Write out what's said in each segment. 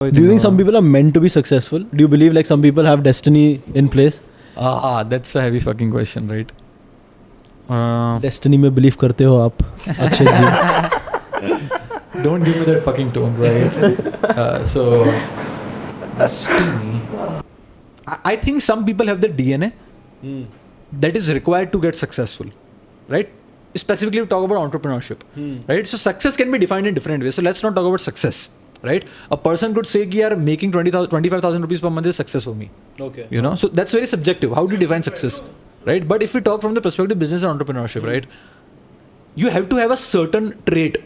Do you think some people are meant to be successful? Do you believe like some people have destiny in place? That's a heavy fucking question, right? Destiny में believe करते हो आप, अक्षय जी? Don't give me that fucking tone, right? So, destiny. I think some people have the DNA that is required to get successful, right? Specifically, we talk about entrepreneurship, right? So, success can be defined in different ways. So, let's not talk about success, right? A person could say, "Yaar, making 25,000 rupees per month is success for me." Okay. You know, so that's very subjective. How do you define success, right? But if we talk from the perspective of business and entrepreneurship, right? You have to have a certain trait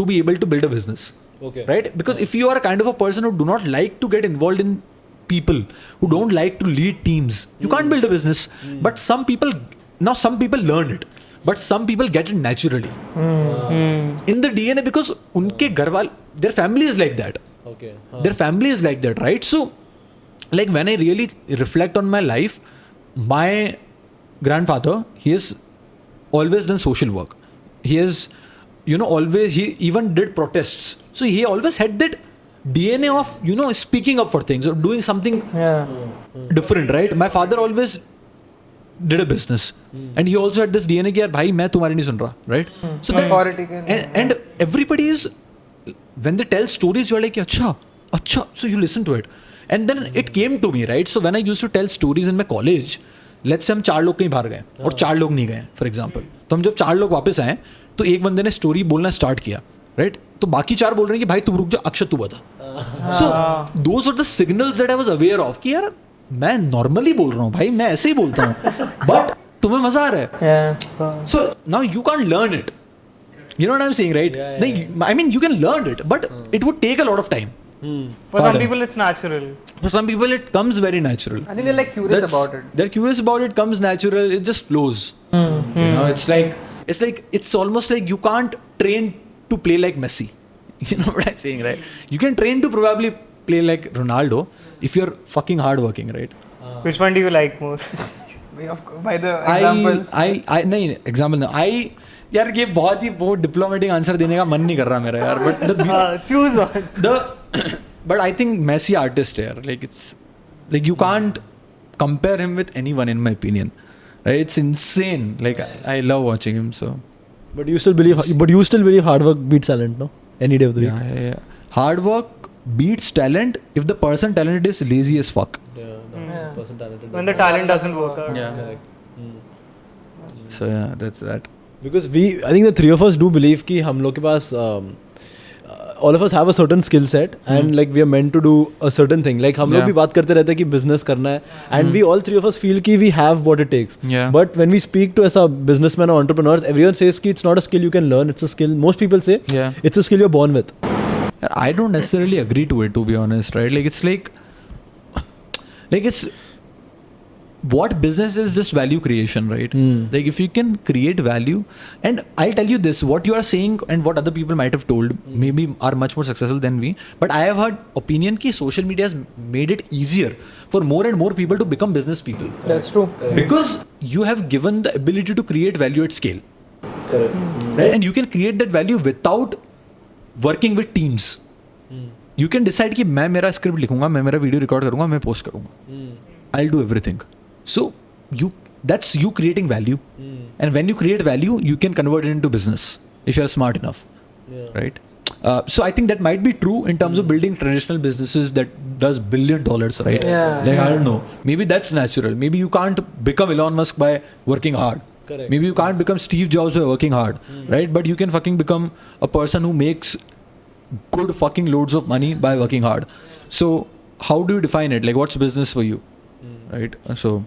to be able to build a business. Okay. Right? Because if you are a kind of a person who do not like to get involved in people, who don't like to lead teams, you can't build a business. But some people learn it. But some people get it naturally. In the DNA, because unke garwal, their family is like that. Okay. Their family is like that, right? So, like when I really reflect on my life, my grandfather, he has always done social work. He has, he even did protests. So he always had that DNA of, speaking up for things or doing something different, right? My father always did a business. And he also had this DNA कि यार भाई मैं तुम्हारी नहीं सुन रहा, right? So that, and everybody is, when they tell stories, you're like, acha, so you listen to it. And then it came to me, right? So when I used to tell stories in my college, let's say हम 4 लोग कहीं बाहर गए और 4 लोग नहीं गए, for example. तो हम जब 4 लोग वापस आए, तो एक बंदे ने स्टोरी बोलना स्टार्ट किया, राइट? तो बाकी 4 बोल रहे हैं कि भाई तुम रुक जा, अक्षत तू बता. So those are the signals that I was aware of कि यार मैं नॉर्मली बोल रहा हूँ भाई, मैं ऐसे ही बोलता हूँ, बट तुम्हें मजा आ रहा है. So now you can learn it. You know what I'm saying, right? I mean, you can learn it, but it would take a lot of time. For some people, it's natural. For some people, it comes very natural. I think they're like curious about it. They're curious about it. Comes natural. It just flows. You know, it's almost like you can't train to play like Messi. You know what I'm saying, right? You can train to probably play like Ronaldo if you're fucking hardworking, right? Which one do you like more? By the example. नहीं example नहीं. यार ये बहुत ही diplomatic answer देने का मन नहीं कर रहा मेरा यार, but choose one. But I think Messi artist है यार, like it's like you can't compare him with anyone in my opinion, right? It's insane. Like I love watching him. So But you still believe hard work beats talent, no? Any day of the week. yeah. Hard work beats talent if the person talented is lazy as fuck. Person talented. When the talent doesn't work out. Yeah. So yeah, that's that. Because I think the three of us do believe कि हम लोग के पास all of us have a certain skill set and like we are meant to do a certain thing. Like हम लोग भी बात करते रहते हैं कि business करना है, and we all three of us feel कि we have what it takes. Yeah. But when we speak to as a businessman or entrepreneurs, everyone says कि it's not a skill you can learn. It's a skill. Most people say it's a skill you're born with. I don't necessarily agree to it, to be honest, right? Like it's like it's what business is, just value creation, right? Like if you can create value, and I'll tell you this, what you are saying and what other people might have told maybe are much more successful than we, but I have heard opinion ki social media has made it easier for more and more people to become business people. That's true. Because you have given the ability to create value at scale. Correct. Right? And you can create that value without working with teams. You can decide कि मैं मेरा script लिखूंगा, मैं मेरा video record करूंगा, मैं post करूंगा. I'll do everything. So that's you creating value. And when you create value, you can convert it into business if you're smart enough. Right? So I think that might be true in terms of building traditional businesses that does $1 billion, right? Like I don't know. Maybe that's natural. Maybe you can't become Elon Musk by working hard. Correct. Maybe you can't become Steve Jobs by working hard, right? But you can fucking become a person who makes good fucking loads of money by working hard. So how do you define it? Like what's business for you? Right? So